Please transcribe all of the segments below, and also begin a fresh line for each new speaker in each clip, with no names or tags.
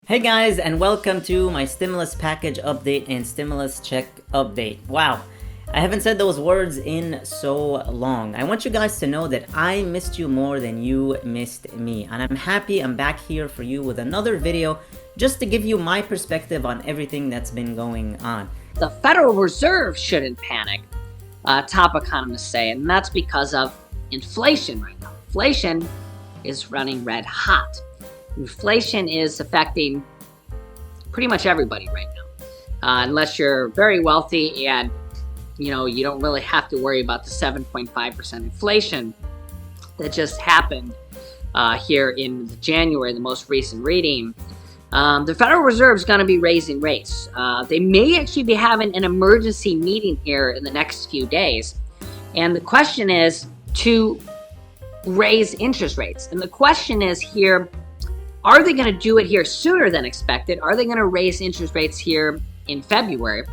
Hey guys, and welcome to my stimulus package update and stimulus check update. Wow, I haven't said those words in so long. I want you guys to know that I missed you more than you missed me, and I'm happy I'm back here for you with another video just to give you my perspective on everything that's been going on.
The Federal Reserve shouldn't panic, top economists say, and that's because of inflation right now. Inflation is running red hot. Inflation is affecting pretty much everybody right now, unless you're very wealthy and you don't really have to worry about the 7.5% inflation that just happened here in January, the most recent reading. The Federal Reserve is going to be raising rates. They may actually be having an emergency meeting here in the next few days, and the question is to raise interest rates. And the question is here, are they going to do it here sooner than expected? Are they going to raise interest rates here in February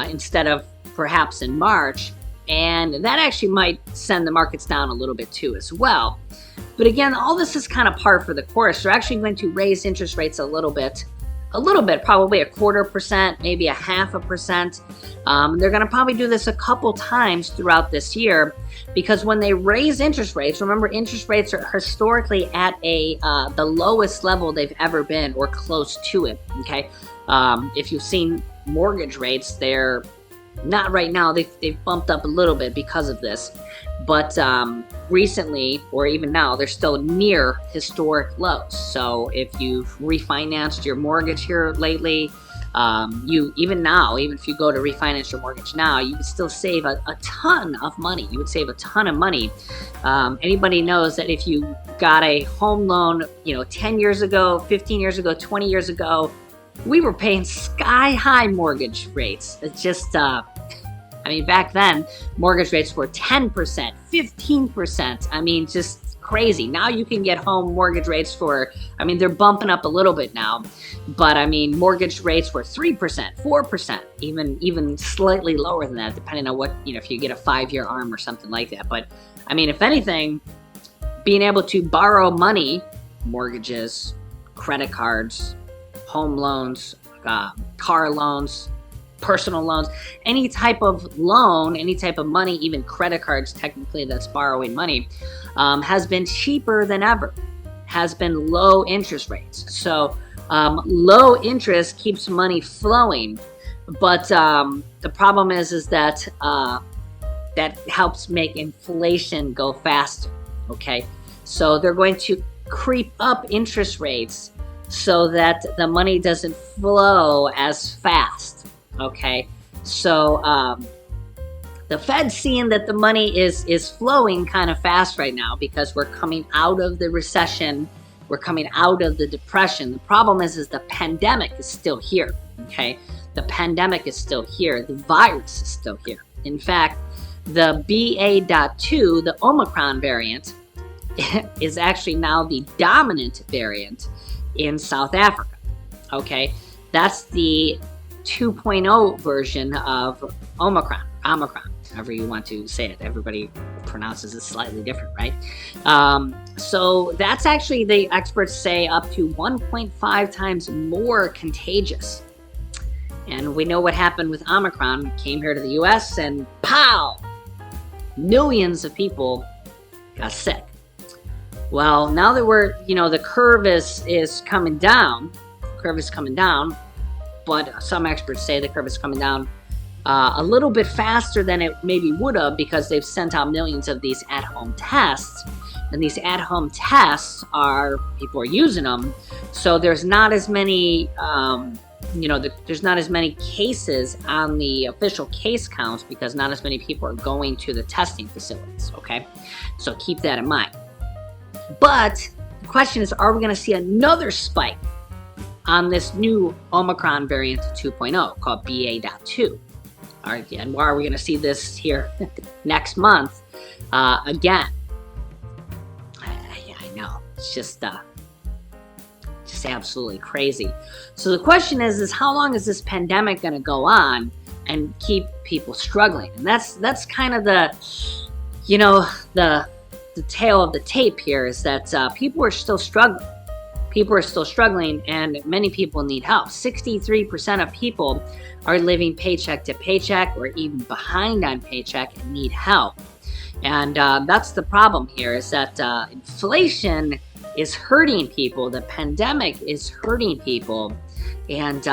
instead of perhaps in March? And that actually might send the markets down a little bit too as well. But again, all this is kind of par for the course. They're actually going to raise interest rates a little bit, probably 1/4%, maybe 0.5%. They're going to probably do this a couple times throughout this year, because when they raise interest rates, remember, interest rates are historically at the lowest level they've ever been, or close to it. Okay, if you've seen mortgage rates, they're not right now. They've bumped up a little bit because of this, but recently, or even now, they're still near historic lows. So if you've refinanced your mortgage here lately, even if you go to refinance your mortgage now, you can still save a ton of money. You would save a ton of money. Anybody knows that if you got a home loan, 10 years ago, 15 years ago, 20 years ago, we were paying sky-high mortgage rates. It's just, back then, mortgage rates were 10%, 15%. Just crazy. Now you can get home mortgage rates for, they're bumping up a little bit now, but mortgage rates were 3%, 4%, even slightly lower than that, depending on what, if you get a 5-year ARM or something like that. But, if anything, being able to borrow money, mortgages, credit cards, home loans, car loans, personal loans, any type of loan, any type of money, even credit cards, technically that's borrowing money, has been cheaper than ever, has been low interest rates. So low interest keeps money flowing, but the problem is that that helps make inflation go faster. Okay, so they're going to creep up interest rates so that the money doesn't flow as fast. Okay, so the Fed's seeing that the money is flowing kind of fast right now because we're coming out of the recession, we're coming out of the depression. The problem is the pandemic is still here. Okay, the pandemic is still here. The virus is still here. In fact, the BA.2, the Omicron variant, is actually now the dominant variant in South Africa. Okay, that's the 2.0 version of Omicron, however you want to say it. Everybody pronounces it slightly different, right? So that's actually, the experts say, up to 1.5 times more contagious. And we know what happened with Omicron. It came here to the US and pow! Millions of people got sick. Well, now that we're, the curve is coming down, but some experts say the curve is coming down a little bit faster than it maybe would have, because they've sent out millions of these at-home tests, and these at-home tests people are using them, so there's not as many, there's not as many cases on the official case counts, because not as many people are going to the testing facilities. Okay, so keep that in mind. But the question is, are we going to see another spike on this new Omicron variant 2.0 called BA.2? All right, and why are we going to see this here next month again? I know, it's just absolutely crazy. So the question is how long is this pandemic going to go on and keep people struggling? And that's kind of the tail of the tape here, is that people are still struggling. People are still struggling, and many people need help. 63% of people are living paycheck to paycheck or even behind on paycheck and need help. And that's the problem here, is that inflation is hurting people. The pandemic is hurting people. And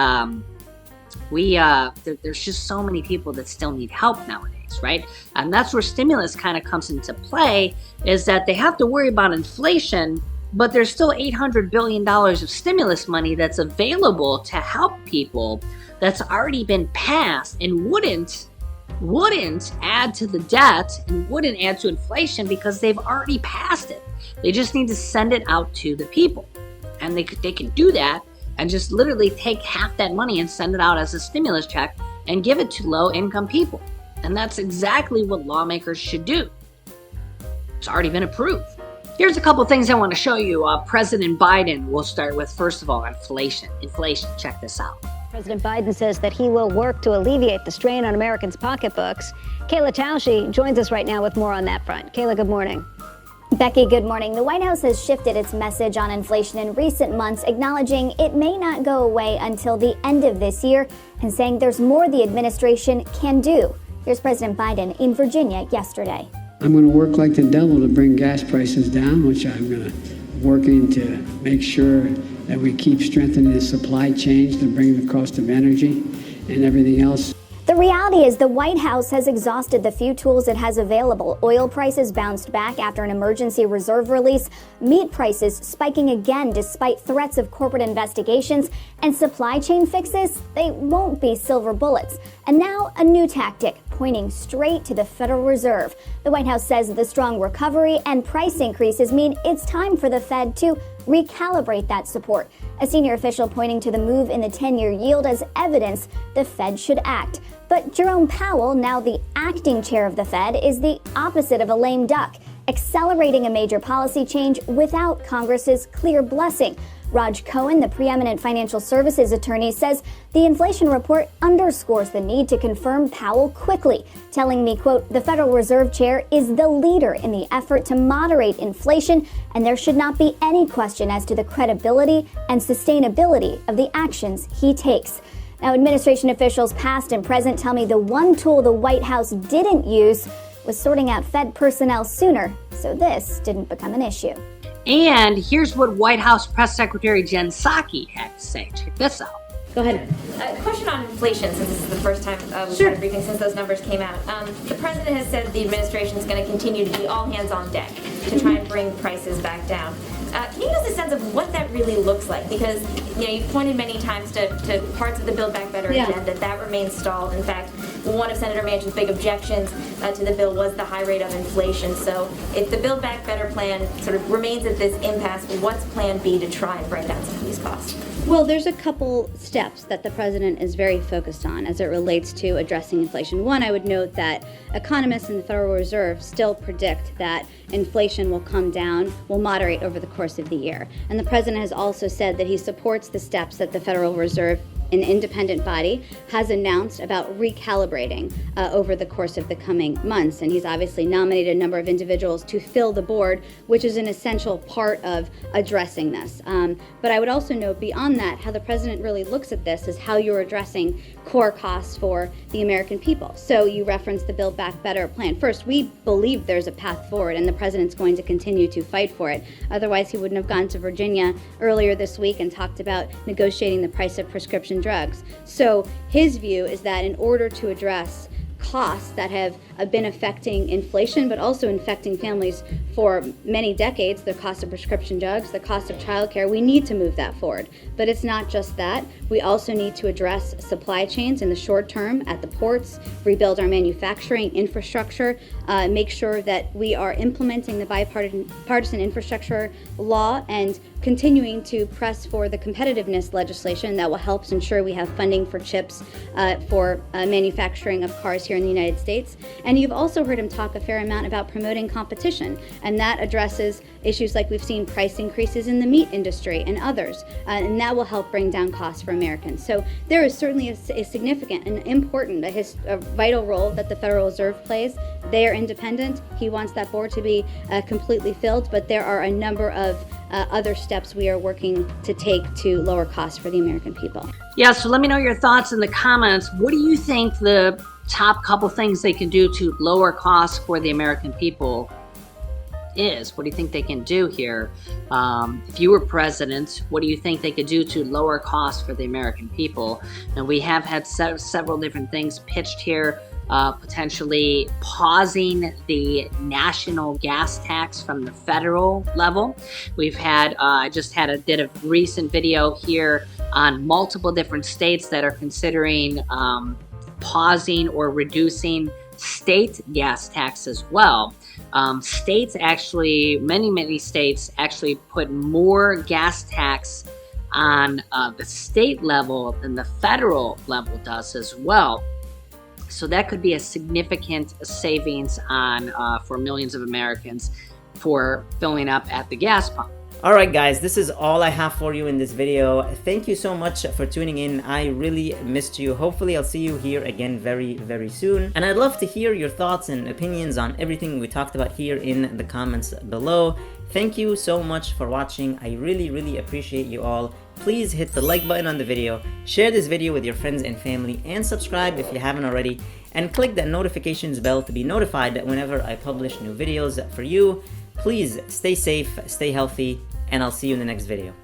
there's just so many people that still need help nowadays, right? And that's where stimulus kind of comes into play, is that they have to worry about inflation, but there's still $800 billion of stimulus money that's available to help people that's already been passed and wouldn't add to the debt and wouldn't add to inflation because they've already passed it. They just need to send it out to the people. And they can do that and just literally take half that money and send it out as a stimulus check and give it to low-income people. And that's exactly what lawmakers should do. It's already been approved. Here's a couple things I want to show you. President Biden, we'll start with, first of all, inflation. Check this out.
President Biden says that he will work to alleviate the strain on Americans' pocketbooks. Kayla Tausche joins us right now with more on that front. Kayla, good morning.
Becky, good morning. The White House has shifted its message on inflation in recent months, acknowledging it may not go away until the end of this year and saying there's more the administration can do. Here's President Biden in Virginia yesterday.
I'm going to work like the devil to bring gas prices down, which I'm going to working to make sure that we keep strengthening the supply chains to bring the cost of energy and everything else.
The reality is the White House has exhausted the few tools it has available. Oil prices bounced back after an emergency reserve release, meat prices spiking again despite threats of corporate investigations, and supply chain fixes, they won't be silver bullets. And now a new tactic, pointing straight to the Federal Reserve. The White House says the strong recovery and price increases mean it's time for the Fed to recalibrate that support. A senior official pointing to the move in the 10-year yield as evidence the Fed should act. But Jerome Powell, now the acting chair of the Fed, is the opposite of a lame duck, accelerating a major policy change without Congress's clear blessing. Raj Cohen, the preeminent financial services attorney, says the inflation report underscores the need to confirm Powell quickly, telling me, quote, the Federal Reserve Chair is the leader in the effort to moderate inflation, and there should not be any question as to the credibility and sustainability of the actions he takes. Now, administration officials past and present tell me the one tool the White House didn't use was sorting out Fed personnel sooner, so this didn't become an issue.
And here's what White House Press Secretary Jen Psaki had to say. Check this out.
Go ahead.
A question on inflation, since this is the first time we've had a briefing since those numbers came out. The president has said the administration is going to continue to be all hands on deck to try and bring prices back down. Can you give us a sense of what that really looks like? Because you've pointed many times to parts of the Build Back Better agenda that remains stalled. In fact, one of Senator Manchin's big objections to the bill was the high rate of inflation. So if the Build Back Better plan sort of remains at this impasse, what's Plan B to try and bring down some of these costs?
Well, there's a couple steps that the president is very focused on as it relates to addressing inflation. One, I would note that economists in the Federal Reserve still predict that inflation will come down, will moderate over the course of the year. And the president has also said that he supports the steps that the Federal Reserve, an independent body, has announced about recalibrating over the course of the coming months. And he's obviously nominated a number of individuals to fill the board, which is an essential part of addressing this. But I would also note beyond that, how the president really looks at this is how you're addressing core costs for the American people. So you referenced the Build Back Better plan. First, we believe there's a path forward, and the president's going to continue to fight for it. Otherwise, he wouldn't have gone to Virginia earlier this week and talked about negotiating the price of prescription drugs. So his view is that in order to address costs that have been affecting inflation, but also infecting families for many decades, the cost of prescription drugs, the cost of childcare, we need to move that forward. But it's not just that. We also need to address supply chains in the short term at the ports, rebuild our manufacturing infrastructure, make sure that we are implementing the bipartisan infrastructure law, and continuing to press for the competitiveness legislation that will help ensure we have funding for chips for manufacturing of cars here in the United States. And you've also heard him talk a fair amount about promoting competition, and that addresses issues like we've seen price increases in the meat industry and others, and that will help bring down costs for Americans. So there is certainly a significant and important, a vital role that the Federal Reserve plays. They are independent. He wants that board to be completely filled, but there are a number of other steps we are working to take to lower costs for the American people.
Yeah, so let me know your thoughts in the comments. What do you think the top couple things they can do to lower costs for the American people is? What do you think they can do here? If you were president, what do you think they could do to lower costs for the American people? And we have had several different things pitched here. Potentially pausing the national gas tax from the federal level. We've had, I just did a recent video here on multiple different states that are considering pausing or reducing state gas tax as well. States actually, many states actually put more gas tax on the state level than the federal level does as well. So that could be a significant savings on for millions of Americans for filling up at the gas pump.
Alright guys, this is all I have for you in this video. Thank you so much for tuning in. I really missed you. Hopefully I'll see you here again very soon. And I'd love to hear your thoughts and opinions on everything we talked about here in the comments below. Thank you so much for watching. I really appreciate you all. Please hit the like button on the video, share this video with your friends and family, and subscribe if you haven't already, and click that notifications bell to be notified whenever I publish new videos for you. Please stay safe, stay healthy, and I'll see you in the next video.